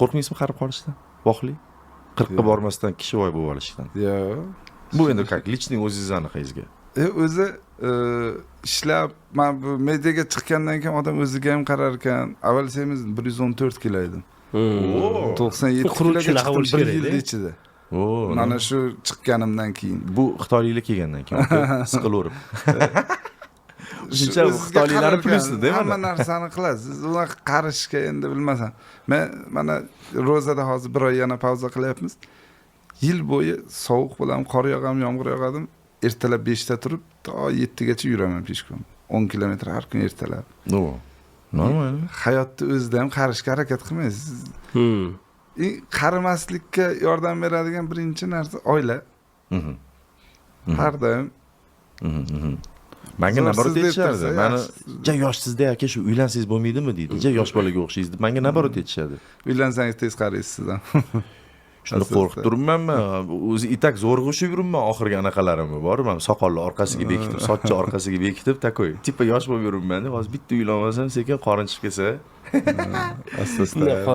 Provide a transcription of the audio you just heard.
Qo'rqmaysizmi qarib qolishdan? Vohli. 40 ga bormasdan kishivoy bo'lib olishdan. Yo'q. Bu endi как личный o'zingiz aniqingizga. O'zi ishlab, men bu mediaga chiqqandan keyin odam o'ziga ham qarar ekan. Avval semiz 114 kilo edim. 97 kiloga chiqdim 1 yil ichida. Mana shu chiqqanimdan keyin. Bu xitoyliklar kelgandan keyin siqilaverib. Shuncha xitoyliklarning plyusida, hamma narsani qilasiz. Ular qarishga endi bilmasam. Men mana ro'zada hozir bir oy yana pauza qilyapmiz. Yil bo'yi sovuq bilan qor yog'am, yomg'ir yog'adim. Ertalab 5 ta turib, to 7 gacha yuraman peshkom. 10 kilometr har kun ertalab. Normal. Hayotda o'zida ham qarishga harakat qilmaysiz. Qarimaslikka yordam beradigan birinchi narsa oila. Har doim. Menga naborot aytishardi. Meni ja yoshsizda aka shu uylansangiz bo'lmaydimi deydi. Ja yosh bolaga o'xshaysiz deb menga naborot aytishadi. Uylansangiz tez qaraysiz sizdan. Shuni qo'rqib turibmanmi? O'zi itak zo'rg'a ushib yuribman oxirgi anaqalarimni bor. Men soqolni orqasiga bekitib, sochni orqasiga bekitib takoy. Tipa yosh bo'lib yuribman. Hozir bitta uylanmasam sekin qorin chiqib kelsa. Asta-asta.